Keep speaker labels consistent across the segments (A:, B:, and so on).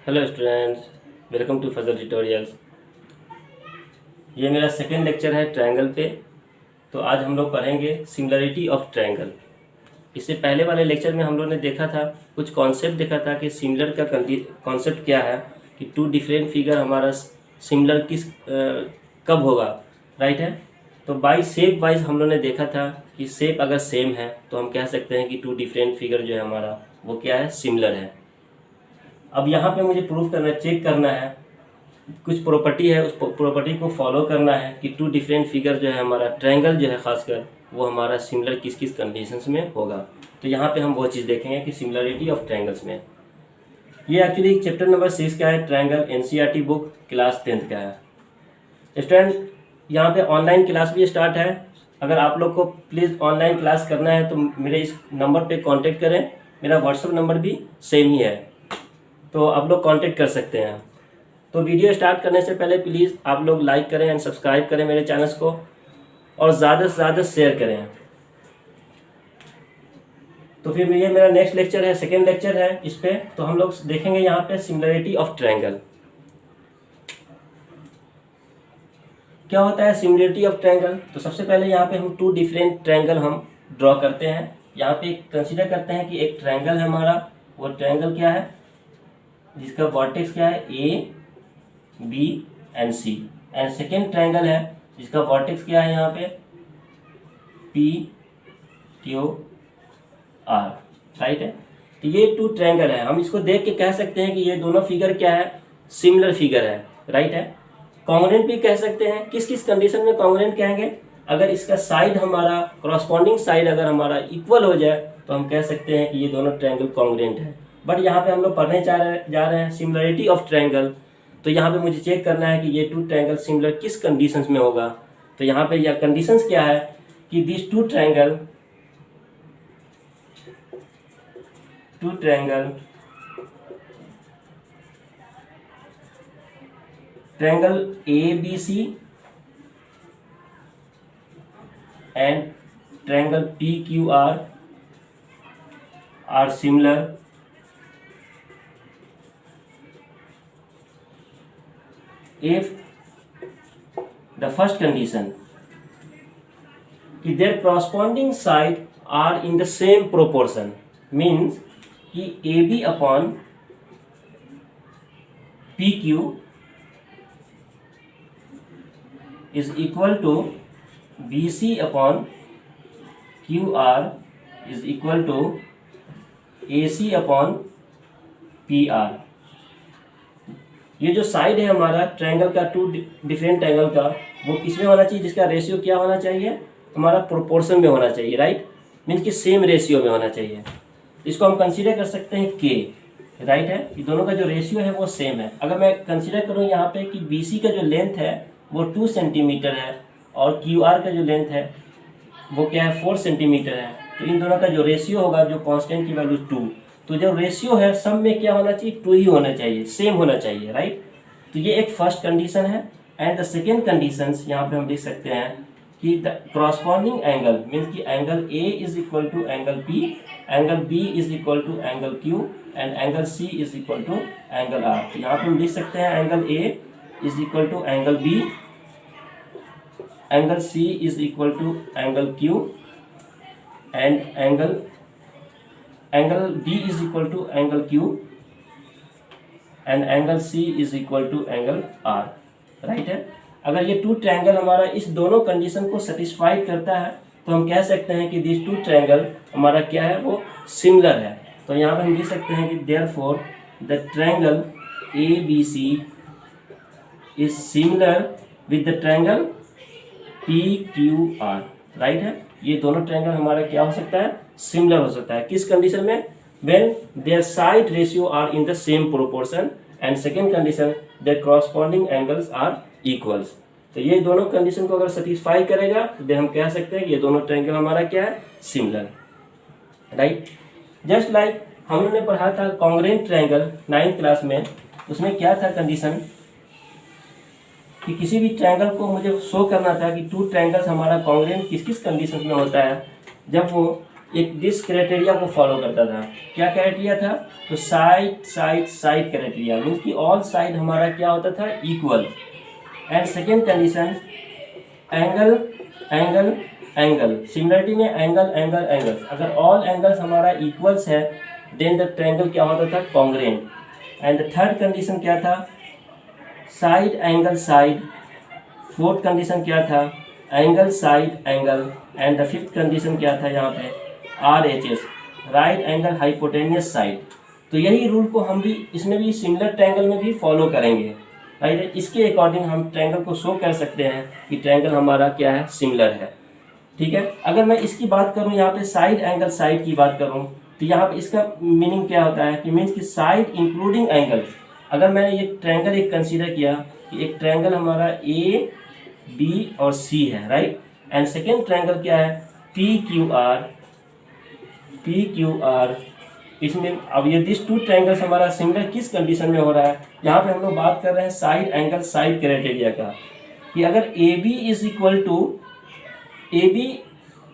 A: Hello students, welcome to Fazal tutorials. ये मेरा second lecture है ट्रायंगल पे। तो आज हम लोग पढ़ेंगे सिमिलरिटी ऑफ ट्रायंगल। इससे पहले वाले लेक्चर में हम लोग ने देखा था, कुछ कॉन्सेप्ट देखा था कि सिमिलर का कॉन्सेप्ट क्या है, कि टू डिफरेंट फिगर हमारा सिमिलर कब होगा, राइट है। तो बाई शेप वाइज हम लोग ने देखा था कि शेप अगर सेम है तो हम कह सकते हैं कि टू डिफरेंट फिगर जो है हमारा वो क्या है, सिमिलर है। अब यहाँ पे मुझे प्रूफ करना, चेक करना है, कुछ प्रॉपर्टी है, उस प्रॉपर्टी को फॉलो करना है कि टू डिफरेंट फिगर जो है हमारा ट्रायंगल जो है खासकर वो हमारा सिमिलर किस किस कंडीशंस में होगा। तो यहाँ पे हम वो चीज़ देखेंगे कि सिमिलरिटी ऑफ ट्रायंगल्स में। ये एक्चुअली चैप्टर नंबर 6 का है, triangle, NCERT book, class 10th का है। स्टूडेंट, यहाँ पे ऑनलाइन क्लास भी स्टार्ट है। अगर आप लोग को प्लीज़ ऑनलाइन क्लास करना है तो मेरे इस नंबर पे कांटेक्ट करें। मेरा व्हाट्सएप नंबर भी सेम ही है, तो आप लोग कांटेक्ट कर सकते हैं। तो वीडियो स्टार्ट करने से पहले प्लीज़ आप लोग लाइक करें एंड सब्सक्राइब करें मेरे चैनल्स को, और ज़्यादा से ज़्यादा शेयर करें। तो फिर ये मेरा नेक्स्ट लेक्चर है, सेकेंड लेक्चर है इस पे। तो हम लोग देखेंगे यहाँ पे सिमिलरिटी ऑफ ट्रायंगल। क्या होता है सिमिलरिटी ऑफ ट्रायंगल? तो सबसे पहले यहाँ पे हम टू डिफरेंट ट्रायंगल हम ड्रॉ करते हैं। यहाँ पे कंसीडर करते हैं कि एक ट्रायंगल है हमारा, वो ट्रायंगल क्या है जिसका वर्टेक्स क्या है, A B and C, and second triangle है जिसका वर्टेक्स क्या है यहाँ पे, पी क्यू आर, राइट है। तो ये टू ट्रायंगल है, हम इसको देख के कह सकते हैं कि ये दोनों फिगर क्या है, सिमिलर फिगर है, राइट है। कॉन्ग्रुएंट भी कह सकते हैं। किस किस कंडीशन में कॉन्ग्रुएंट कहेंगे? अगर इसका साइड हमारा, करॉस्पॉन्डिंग साइड अगर हमारा इक्वल हो जाए तो हम कह सकते हैं कि ये दोनों ट्रायंगल कॉन्ग्रुएंट है। बट यहाँ पे हम लोग पढ़ने जा रहे हैं सिमिलरिटी ऑफ ट्रायंगल। तो यहाँ पे मुझे चेक करना है कि ये टू ट्रायंगल सिमिलर किस कंडीशंस में होगा। तो यहाँ पे यह कंडीशंस क्या है कि this two triangle triangle ABC and triangle PQR are similar if the first condition कि their corresponding side are in the same proportion, means कि AB upon PQ is equal to BC upon QR is equal to AC upon PR। ये जो side है हमारा triangle का, to different triangle का, वो किसमें होना चाहिए, जिसका रेशियो क्या होना चाहिए हमारा, प्रोपोर्शन में होना चाहिए, राइट। मीन्स कि सेम रेशियो में होना चाहिए। इसको हम कंसीडर कर सकते हैं के, राइट है। ये दोनों का जो रेशियो है वो सेम है। अगर मैं कंसीडर करूँ यहाँ पे कि BC का जो लेंथ है वो 2 सेंटीमीटर है और QR का जो लेंथ है वो क्या है, 4 सेंटीमीटर है। तो इन दोनों का जो रेशियो होगा, जो कांस्टेंट की वैल्यू 2, तो जो रेशियो है सब में क्या होना चाहिए, 2 ही होना चाहिए, सेम होना चाहिए, राइट। तो ये एक फर्स्ट कंडीशन है। एंड द सेकेंड कंडीशन यहाँ पे हम लिख सकते हैं कि द क्रॉसपॉन्डिंग एंगल, मीन्स कि angle A is equal to angle P, angle B is equal to angle Q, and angle C is equal to angle R। तो यहाँ पे हम लिख सकते हैं angle A is equal to angle B, angle C is equal to angle Q, and angle B is equal to angle Q, and angle C is equal to angle R, right है। अगर ये to triangle हमारा इस दोनों condition को satisfy करता है तो हम कह सकते हैं कि दिस टू ट्रायंगल हमारा क्या है, वो सिमिलर है। तो यहाँ पे हम लिख सकते हैं कि therefore the triangle ABC is similar with the triangle PQR, right है। ये दोनों ट्रायंगल हमारा क्या हो सकता है, सिमिलर हो सकता है। किस कंडीशन में? When their side ratio are in the same proportion, and second condition their corresponding angles are equals. तो ये दोनों कंडीशन को अगर सेटिस्फाई करेगा तो देन हम कह सकते हैं कि ये दोनों ट्रायंगल हमारा क्या है, सिमिलर, राइट। जस्ट लाइक हम लोगों ने पढ़ा था कॉन्ग्रुएंट ट्रायंगल 9th क्लास में। उसमें क्या था कंडीशन कि किसी भी ट्रायंगल को मुझे शो करना था कि टू ट्रायंगल्स हमारा कॉन्ग्रुएंट किस किस कंडीशन में होता है, जब वो एक दिस क्राइटेरिया को फॉलो करता था। क्या क्राइटेरिया था? तो side side side criteria, means कि ऑल साइड हमारा क्या होता था? Equal. And second condition angle angle angle, similarity में एंगल एंगल एंगल, अगर ऑल एंगल्स हमारा इक्वल्स है देन द ट्रायंगल क्या होता था? Congruent. And the third condition क्या था? Side angle side. Fourth condition क्या था? Angle side angle. And the fifth condition क्या था यहाँ पे? RHS, right angle hypotenuse side. तो यही रूल को हम भी इसमें भी सिमिलर ट्रायंगल में भी फॉलो करेंगे, राइट। इसके अकॉर्डिंग हम ट्रायंगल को शो कर सकते हैं कि ट्रायंगल हमारा क्या है? सिमिलर है, ठीक है। अगर मैं इसकी बात करूं, यहाँ पे साइड एंगल साइड की बात करूं, तो यहाँ पे इसका मीनिंग क्या होता है कि मीन्स कि साइड इंक्लूडिंग एंगल। अगर मैंने ये ट्रायंगल एक कंसीडर किया कि एक ट्रायंगल हमारा AB और C है, राइट। एंड सेकेंड ट्रायंगल क्या है? PQR। इसमें अब ये दिस टू ट्रायंगल्स हमारा सिमिलर किस कंडीशन में हो रहा है? यहाँ पे हम लोग बात कर रहे हैं साइड एंगल साइड क्राइटेरिया का, कि अगर AB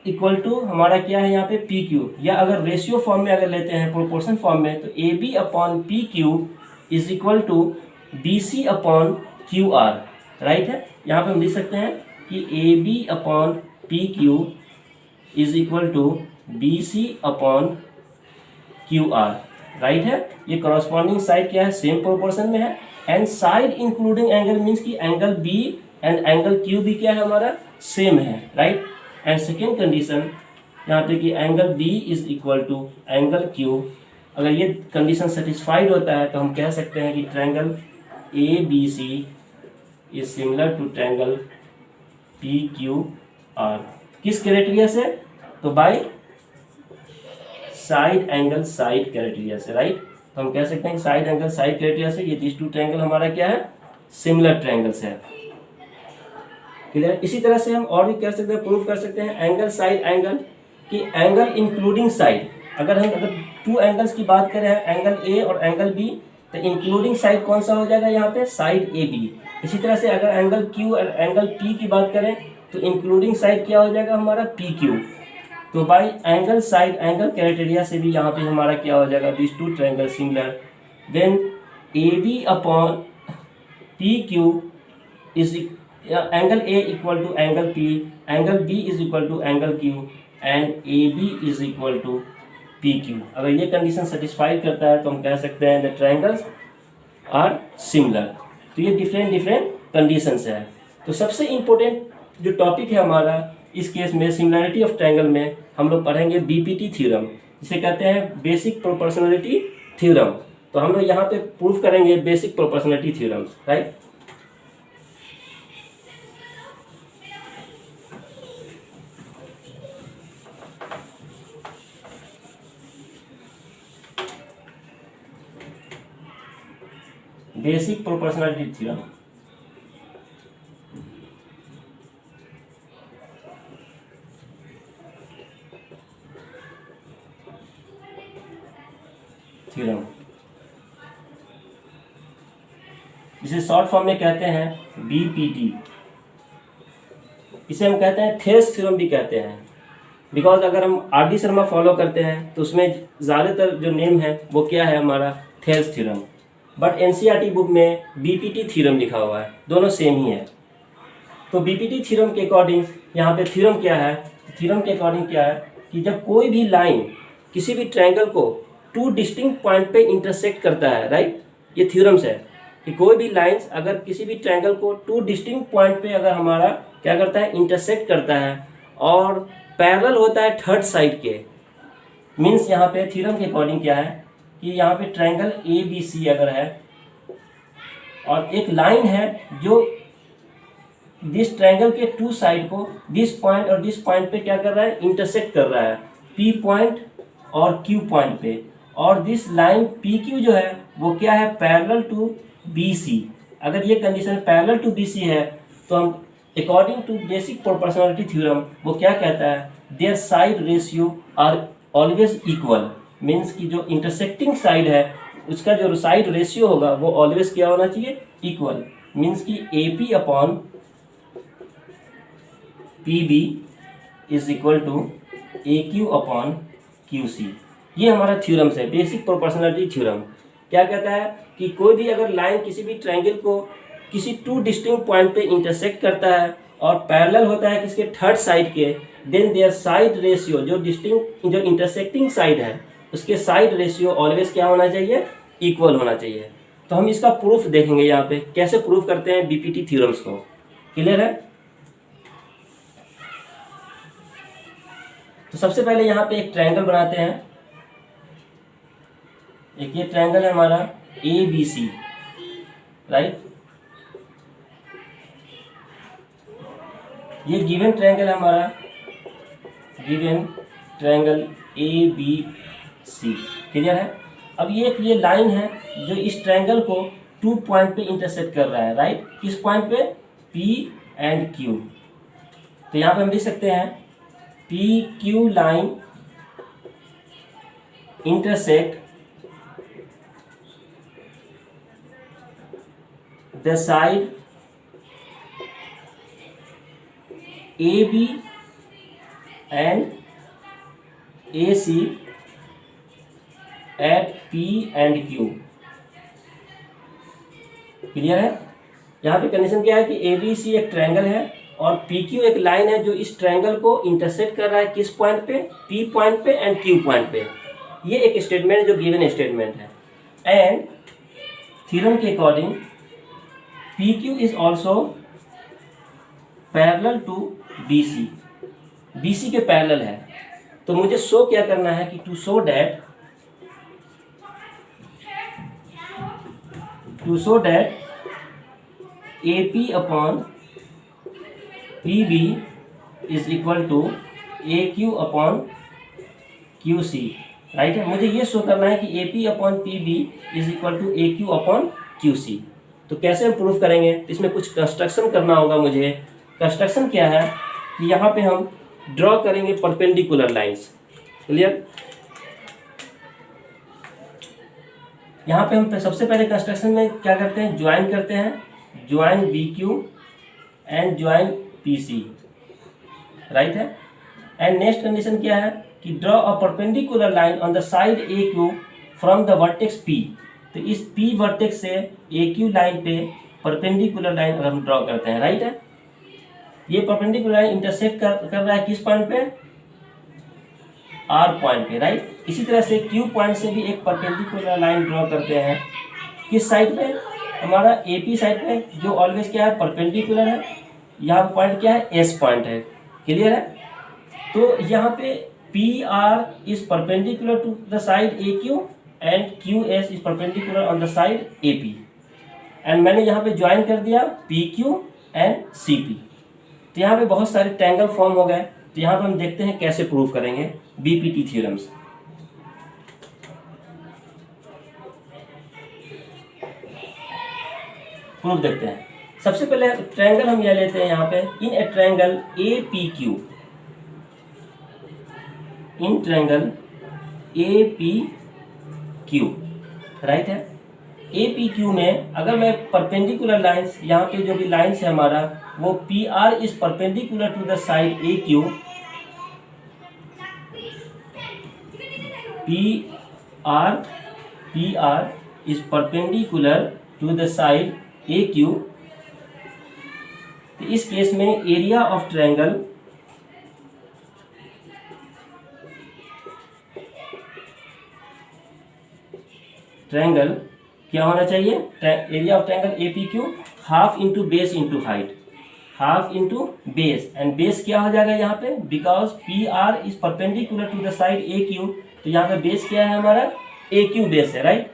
A: इक्वल टू हमारा क्या है यहाँ पे? PQ, या अगर रेशियो फॉर्म में अगर लेते हैं, प्रोपोर्शन फॉर्म में, तो AB upon PQ is equal to BC upon QR, right है। यहाँ पे हम लिख सकते हैं कि AB upon PQ is equal to BC upon QR, right है। ये करॉस्पॉन्डिंग साइड क्या है? सेम प्रोपोर्शन में है। And side including angle means कि angle B and angle Q भी क्या है हमारा? सेम है, राइट। एंड सेकेंड कंडीशन यहाँ पे कि angle B is equal to angle Q, अगर ये कंडीशन सेटिस्फाइड होता है तो हम कह सकते हैं कि triangle ABC is similar to triangle PQR। किस क्राइटेरिया से? तो by side angle side criteria से, राइट। तो हम कह सकते हैं कि साइड एंगल साइड क्राइटेरिया से ये दिस टू ट्रायंगल हमारा क्या है? सिमिलर ट्रायंगल्स है, क्लियर। इसी तरह से हम और भी कर सकते हैं, प्रूव कर सकते हैं एंगल साइड एंगल, कि एंगल इंक्लूडिंग साइड, अगर टू एंगल्स की बात करें एंगल A और एंगल B, तो इंक्लूडिंग साइड कौन सा हो जाएगा यहाँ पे? Side AB। इसी तरह से अगर एंगल Q और एंगल P की बात करें तो इंक्लूडिंग साइड क्या हो जाएगा हमारा? PQ। तो by angle side angle criteria से भी यहाँ पे हमारा क्या हो जाएगा? This two triangle similar. Then AB upon PQ is angle A equal to angle P, angle B is equal to angle Q and AB is equal to PQ। अगर ये कंडीशन सेटिस्फाई करता है तो हम कह सकते हैं द ट्रायंगल्स आर सिमिलर। तो ये डिफरेंट कंडीशंस है। तो सबसे इम्पोर्टेंट जो टॉपिक है हमारा इस केस में सिमिलरिटी ऑफ ट्रायंगल में, हम लोग पढ़ेंगे BPT थ्योरम, जिसे कहते हैं बेसिक प्रोपोर्शनलिटी थ्योरम। तो हम लोग यहाँ पे प्रूफ करेंगे basic proportionality theorems, right. Basic proportionality theorem, जिसे शॉर्ट फॉर्म में कहते हैं BPT। इसे हम कहते हैं थेल्स थ्योरम भी कहते हैं, बिकॉज अगर हम RD शर्मा फॉलो करते हैं तो उसमें ज़्यादातर जो नेम है वो क्या है हमारा? Thales theorem. But NCERT book में BPT थ्योरम लिखा हुआ है, दोनों सेम ही है। तो BPT थ्योरम के अकॉर्डिंग यहाँ पे थ्योरम क्या है? थ्योरम के अकॉर्डिंग क्या है कि जब कोई भी लाइन किसी भी ट्रायंगल को टू डिस्टिंक्ट पॉइंट पे इंटरसेक्ट करता है, राइट, ये थ्योरम्स है कि कोई भी लाइंस अगर किसी भी ट्रायंगल को टू डिस्टिंक्ट पॉइंट पे अगर हमारा क्या करता है? इंटरसेक्ट करता है और पैरेलल होता है थर्ड साइड के, मीन्स यहाँ पे थ्योरम के अकॉर्डिंग क्या है कि यहाँ पे ट्रायंगल ABC अगर है और एक लाइन है जो दिस ट्रायंगल के टू साइड को दिस पॉइंट और दिस पॉइंट पे क्या कर रहा है? इंटरसेक्ट कर रहा है P पॉइंट और Q पॉइंट पे, और दिस लाइन PQ जो है वो क्या है? Parallel to BC। अगर ये कंडीशन पैरेलल टू BC है तो हम according to basic proportionality theorem वो क्या कहता है? Their side ratio are always equal, means कि जो इंटरसेक्टिंग साइड है उसका जो साइड रेशियो होगा वो ऑलवेज क्या होना चाहिए? इक्वल। मीन्स कि AP upon PB is equal to AQ upon QC। ये हमारा थ्योरम्स है, बेसिक प्रोपोर्शनलिटी थ्योरम। क्या कहता है कि कोई भी अगर लाइन किसी भी ट्रायंगल को किसी टू डिस्टिंक्ट पॉइंट पे इंटरसेक्ट करता है और पैरेलल होता है किसके थर्ड साइड के, देन देयर साइड रेशियो जो इंटरसेक्टिंग साइड है उसके साइड रेशियो ऑलवेज क्या होना चाहिए, इक्वल होना चाहिए। तो हम इसका प्रूफ देखेंगे यहाँ पे कैसे प्रूफ करते हैं बीपीटी थ्योरम्स को। क्लियर है? तो सबसे पहले यहाँ पे एक ट्रायंगल बनाते हैं। एक ये ट्रायंगल है हमारा ABC, राइट। ये गिवन ट्रायंगल है हमारा, गिवन ट्रायंगल ABC। क्लियर है? अब ये लाइन है जो इस ट्रायंगल को 2 पॉइंट पे इंटरसेक्ट कर रहा है, राइट। किस पॉइंट पे? P and Q। तो यहाँ पे हम लिख सकते हैं PQ line intersect the side AB and AC at P and Q। Clear है? यहाँ पे कंडीशन क्या है कि ABC एक ट्रायंगल है और PQ एक लाइन है जो इस ट्रायंगल को इंटरसेक्ट कर रहा है किस पॉइंट पे? P पॉइंट पे एंड Q पॉइंट पे। ये एक स्टेटमेंट है जो गिवन स्टेटमेंट है। एंड थ्योरम के according PQ is also parallel to BC के पैरेलल है। तो मुझे शो क्या करना है कि to show that AP upon PB is equal to AQ upon QC, right है। मुझे ये शो करना है कि AP upon PB is equal to AQ upon QC। तो कैसे हम प्रूफ करेंगे? इसमें कुछ कंस्ट्रक्शन करना होगा मुझे। कंस्ट्रक्शन क्या है कि यहाँ पे हम ड्रॉ करेंगे परपेंडिकुलर लाइंस। क्लियर? यहाँ पे हम सबसे पहले कंस्ट्रक्शन में क्या करते हैं, ज्वाइन करते हैं, join BQ and join PC, right है। एंड नेक्स्ट कंडीशन क्या है कि draw a perpendicular line on the side AQ from the vertex P। तो इस P वर्टेक्स से AQ लाइन पे परपेंडिकुलर लाइन अगर हम ड्रॉ करते हैं, राइट है। ये परपेंडिकुलर लाइन इंटरसेक्ट कर रहा है किस पॉइंट पे? R पॉइंट पे, राइट। इसी तरह से Q पॉइंट से भी एक परपेंडिकुलर लाइन ड्रॉ करते हैं किस साइड पे? हमारा AP साइड पे, जो ऑलवेज क्या है, परपेंडिकुलर है। यहाँ पॉइंट क्या है? S पॉइंट है। क्लियर है? तो यहाँ पे PR is perpendicular to the side AQ and QS is perpendicular on the side AP। And मैंने यहाँ पे ज्वाइन कर दिया PQ एंड CP। तो यहाँ पे बहुत सारे ट्रायंगल फॉर्म हो गए। तो यहाँ पे हम देखते हैं कैसे प्रूव करेंगे बीपीटी थ्योरम्स। प्रूफ देखते हैं। सबसे पहले ट्रायंगल हम यह लेते हैं यहाँ पे, in a triangle APQ, in triangle APQ, right है। APQ में अगर मैं परपेंडिकुलर लाइंस, यहाँ पे जो भी लाइंस है हमारा वो PR is perpendicular to the side AQ, PR is perpendicular to the side AQ। तो इस केस में एरिया ऑफ ट्रायंगल क्या होना चाहिए? Area of triangle APQ half into base into height, half into base. And base क्या हो जाएगा यहाँ पे? Because PR is perpendicular to the side AQ। तो यहाँ पे बेस क्या है हमारा? AQ बेस है, राइट।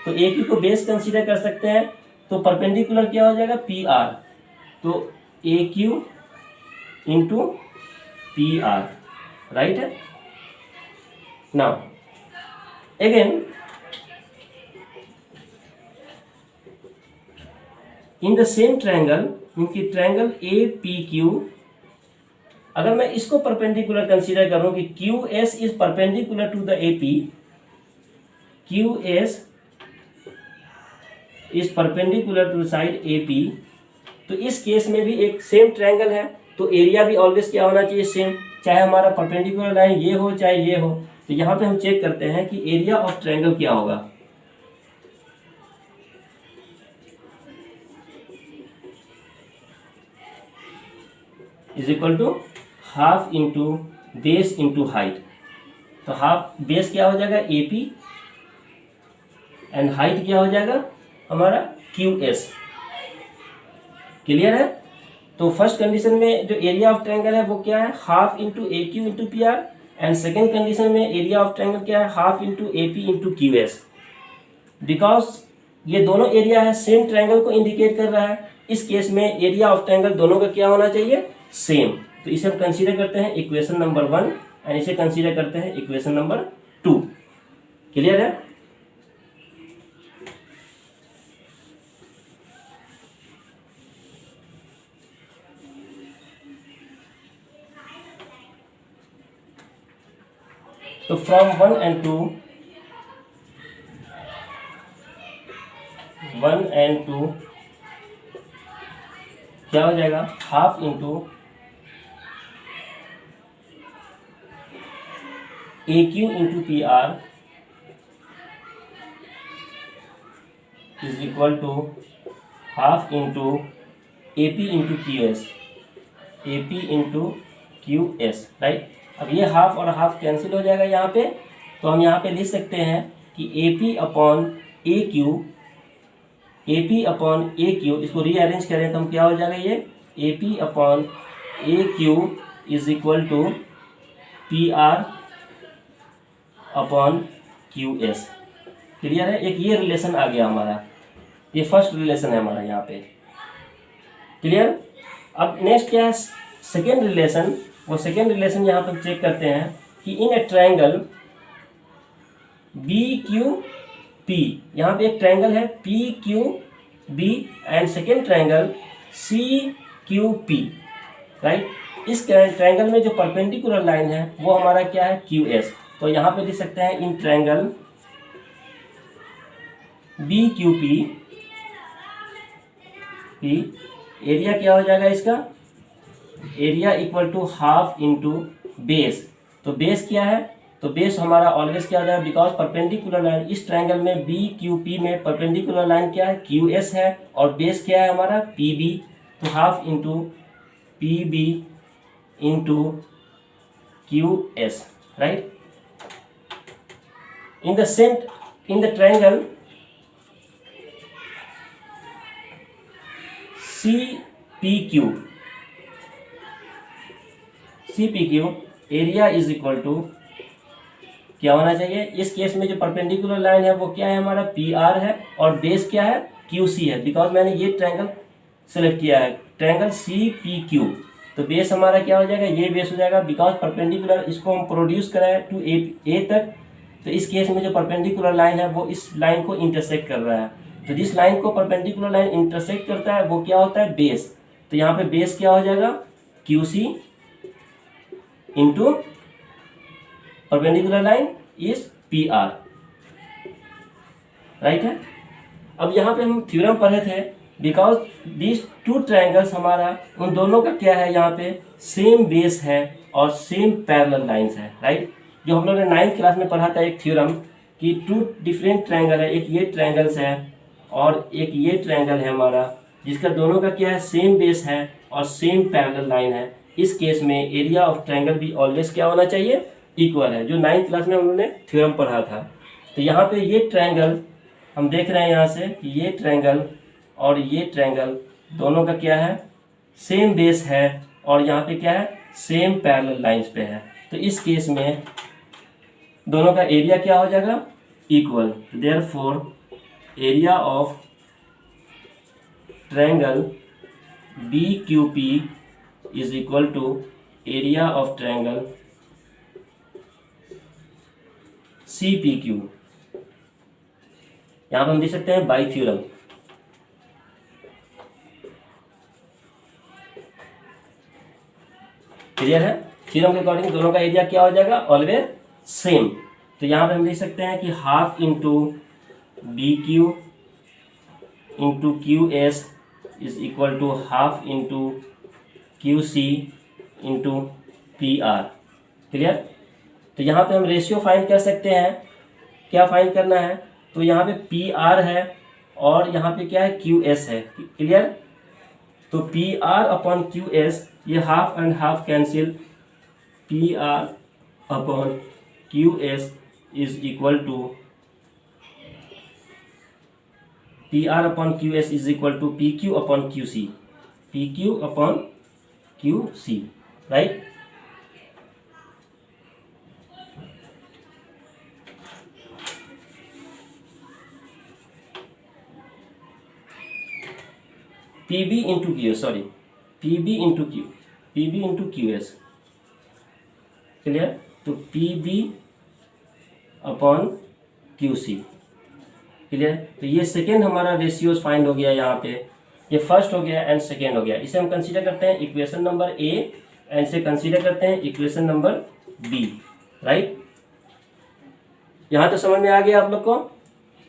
A: तो AQ को बेस कंसीडर कर सकते हैं। तो परपेंडिकुलर क्या हो जाएगा? PR। तो AQ इंटू PR, राइट है। Now again in the same triangle, क्योंकि ट्रायंगल APQ, अगर मैं इसको परपेंडिकुलर कंसीडर करूं कि QS is perpendicular to the AP, QS is perpendicular to the side AP, तो इस केस में भी एक सेम ट्रायंगल है। तो एरिया भी ऑलवेज क्या होना चाहिए? सेम। चाहे हमारा परपेंडिकुलर लाइन ये हो चाहे ये हो। तो यहाँ पे हम चेक करते हैं कि एरिया ऑफ ट्रायंगल क्या होगा। Is equal to half into base into height. तो हाफ बेस क्या हो जाएगा AP एंड हाइट क्या हो जाएगा हमारा QS। क्लियर है। तो फर्स्ट कंडीशन में जो एरिया ऑफ ट्रायंगल है वो क्या है half into AQ into PR and second condition में एरिया ऑफ ट्रायंगल क्या है half into AP into QS। Because ये दोनों एरिया है सेम ट्रायंगल को इंडिकेट कर रहा है, इस केस में एरिया ऑफ ट्रायंगल दोनों का क्या होना चाहिए सेम। तो इसे हम कंसीडर करते हैं इक्वेशन नंबर 1 एंड इसे कंसीडर करते हैं इक्वेशन नंबर 2। क्लियर है। तो फ्रॉम 1 and 2 क्या हो जाएगा half into AQ into PR is equal to half into AP into QS, AP into QS, right. अब ये हाफ और हाफ कैंसिल हो जाएगा यहाँ पे, तो हम यहाँ पे लिख सकते हैं कि AP अपॉन AQ, इसको रीअरेंज करें तो हम क्या हो जाएगा ये AP upon AQ is equal to PR upon QS। Clear है। एक ये रिलेशन आ गया हमारा, ये फर्स्ट रिलेशन है हमारा यहाँ पे। क्लियर। अब नेक्स्ट क्या है सेकेंड रिलेशन। वो सेकेंड रिलेशन यहाँ पर चेक करते हैं कि इन ए ट्रायंगल BQP, यहाँ पे एक ट्रायंगल है PQB and second triangle CQP, right. इस ट्रायंगल में जो परपेंडिकुलर लाइन है वो हमारा क्या है QS। तो यहाँ पे लिख सकते हैं इन ट्रायंगल BQP एरिया क्या हो जाएगा इसका area equal to half into base. तो बेस क्या है तो बेस हमारा ऑलवेज क्या हो जाएगा बिकॉज परपेंडिकुलर लाइन इस ट्रायंगल में BQP में परपेंडिकुलर लाइन क्या है QS है और बेस क्या है हमारा PB। तो half into PB into QS, right. In the triangle CPQ area is equal to क्या होना चाहिए इस केस में जो परपेंडिकुलर लाइन है वो क्या है हमारा PR है और बेस क्या है QC है। बिकॉज मैंने ये ट्रायंगल सेलेक्ट किया है ट्रायंगल CPQ, तो बेस हमारा क्या हो जाएगा ये बेस हो जाएगा बिकॉज परपेंडिकुलर इसको हम प्रोड्यूस कराए टू A तक। तो इस केस में जो परपेंडिकुलर लाइन है वो इस लाइन को इंटरसेक्ट कर रहा है। तो जिस लाइन को परपेंडिकुलर लाइन इंटरसेक्ट करता है वो क्या होता है बेस। तो यहाँ पे बेस क्या हो जाएगा QC into perpendicular line is PR, right है। अब यहाँ पे हम थ्योरम पढ़े थे बिकॉज दीज टू ट्रायंगल्स हमारा उन दोनों का क्या है यहाँ पे सेम बेस है और सेम पैरेलल लाइंस है, राइट। जो हम लोग ने 9th क्लास में पढ़ा था एक थ्योरम कि टू डिफरेंट ट्रायंगल है, एक ये ट्रायंगल्स है और एक ये ट्रायंगल है हमारा जिसका दोनों का क्या है सेम बेस है और सेम पैरेलल लाइन है। इस केस में एरिया ऑफ ट्रायंगल भी ऑलवेज क्या होना चाहिए इक्वल है, जो 9th क्लास में हम लोगों ने थ्योरम पढ़ा था। तो यहाँ पे ये ट्रायंगल हम देख रहे हैं यहाँ से कि ये ट्रायंगल और ये ट्रायंगल दोनों का क्या है सेम बेस है और यहाँ पे क्या है सेम पैरेलल लाइंस पे है। तो इस केस में दोनों का एरिया क्या हो जाएगा equal. Therefore area of triangle BQP is equal to area of triangle CPQ। यहाँ पर हम देख सकते हैं बाई थ्योरम। क्लियर है। थ्योरम के अकॉर्डिंग दोनों का एरिया क्या हो जाएगा ऑलवेज सेम। तो यहाँ पे हम लिख सकते हैं कि half into BQ into QS is equal to half into QC into PR, clear. तो यहाँ पे हम रेशियो फाइंड कर सकते हैं। क्या फाइंड करना है, तो यहाँ पे पी आर है और यहाँ पे क्या है क्यू एस है। क्लियर। तो P R upon Q S, ये half and half cancel, P R upon Q S is equal to P R upon Q S is equal to P Q upon Q C, P Q upon Q C, right. P B into Q S, sorry P B into Q S. Clear. तो P B upon Q C. Clear. तो ये second हमारा ratios find हो गया यहाँ पे, ये first हो गया एंड सेकेंड हो गया। इसे हम कंसीडर करते हैं इक्वेशन नंबर ए एंड इसे कंसीडर करते हैं इक्वेशन नंबर बी, राइट। यहाँ तो समझ में आ गया आप लोग को।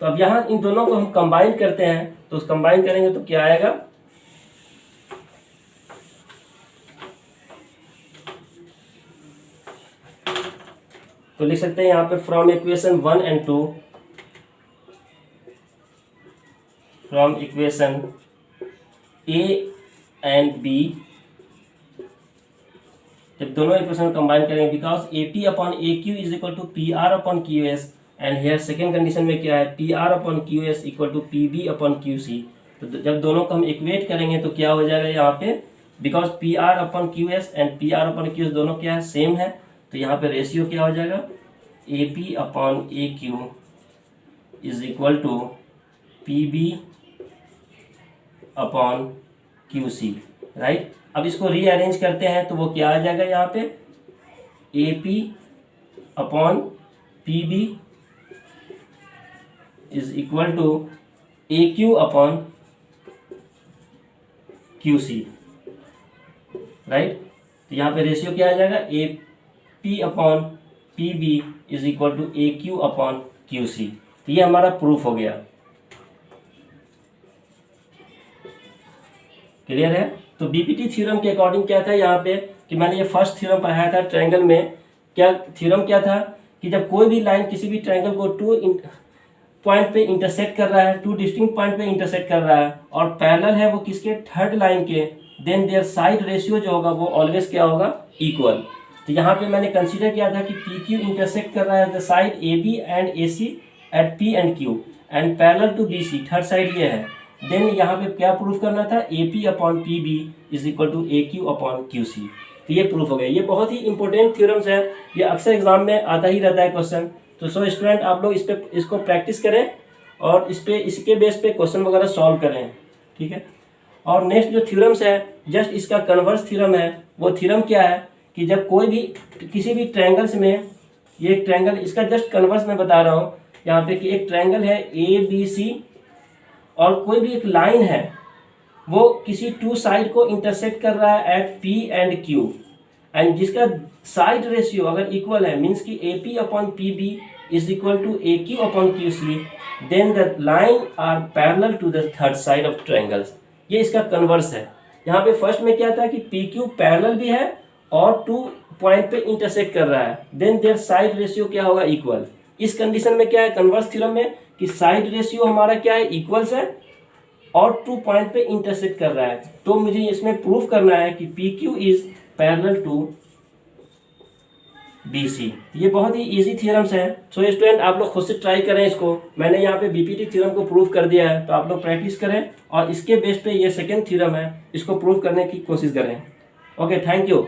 A: तो अब यहाँ इन दोनों को हम कंबाइन करते हैं, तो उस कंबाइन करेंगे तो क्या आएगा, तो लिख सकते हैं यहाँ पे from equation 1 and 2, from equation A and B, जब दोनों इक्वेशन को कंबाइन करेंगे because A P upon A Q is equal to P R upon Q S and here second condition में क्या है P R upon Q S equal to P B upon Q C. तो जब दोनों को हम equate करेंगे तो क्या हो जाएगा यहाँ पे, because P R upon Q S and P R upon Q S दोनों क्या है सेम है, तो यहाँ पे रेशियो क्या हो जाएगा A P upon A Q is equal to P B upon Q C, right. अब इसको रीअरेंज करते हैं तो वो क्या आ जाएगा यहाँ पे A P upon P B is equal to A Q upon Q C, right. तो यहाँ पे रेशियो क्या आ जाएगा A P upon P B is equal to A Q upon Q C. तो ये हमारा प्रूफ हो गया। क्लियर है। तो बीपीटी थ्योरम के अकॉर्डिंग क्या था यहाँ पे कि मैंने ये फर्स्ट थ्योरम पढ़ाया था ट्रायंगल में। क्या थ्योरम क्या था कि जब कोई भी लाइन किसी भी ट्रायंगल को टू पॉइंट पे इंटरसेक्ट कर रहा है, टू डिस्टिंक्ट पॉइंट पे इंटरसेक्ट कर रहा है और पैरेलल है वो किसके, थर्ड लाइन के, देन देयर साइड रेशियो जो होगा वो ऑलवेज क्या होगा, इक्वल। तो यहाँ पे मैंने कंसीडर किया था कि पी क्यू इंटरसेक्ट कर रहा है the side A B and A C at P and Q and parallel to B C, third side ये है। देन यहाँ पे क्या प्रूफ करना था, A P upon P B is equal to A Q upon Q C. तो ये proof हो गया। ये बहुत ही इंपॉर्टेंट थ्योरम्स है, ये अक्सर एग्जाम में आता ही रहता है क्वेश्चन। तो सो स्टूडेंट आप लोग इसको प्रैक्टिस करें और इसके बेस पे क्वेश्चन वगैरह सॉल्व करें, ठीक है। और नेक्स्ट जो थ्योरम्स है जस्ट इसका कन्वर्स थ्योरम है। वो थ्योरम क्या है कि जब कोई भी किसी भी ट्रायंगल्स में, ये ट्रायंगल इसका जस्ट कन्वर्स मैं बता रहा हूँ यहाँ पे कि एक ट्रायंगल है ए बी सी और कोई भी एक लाइन है वो किसी टू साइड को इंटरसेक्ट कर रहा है at P and Q and जिसका साइड रेशियो अगर इक्वल है मीन्स कि A P upon P B is equal to A Q upon Q C, then the line are parallel to the third side of triangles. ये इसका converse है। यहाँ पे first में क्या था कि पी क्यू पैरेलल भी है और टू पॉइंट पे इंटरसेक्ट कर रहा है, देन देयर साइड रेशियो क्या होगा, इक्वल। इस कंडीशन में क्या है कन्वर्स थ्योरम में कि साइड रेशियो हमारा क्या है, इक्वल्स है और टू पॉइंट पे इंटरसेक्ट कर रहा है। तो मुझे इसमें प्रूफ करना है कि P Q is parallel to B C. ये बहुत ही इजी थ्योरम्स हैं। सो स्टूडेंट आप लोग खुद से ट्राई करें इसको। मैंने यहाँ पे बीपीटी थ्योरम को प्रूफ कर दिया है, तो आप लोग प्रैक्टिस करें और इसके बेस पे ये सेकेंड थ्योरम है, इसको प्रूफ करने की कोशिश करें। Okay, thank you.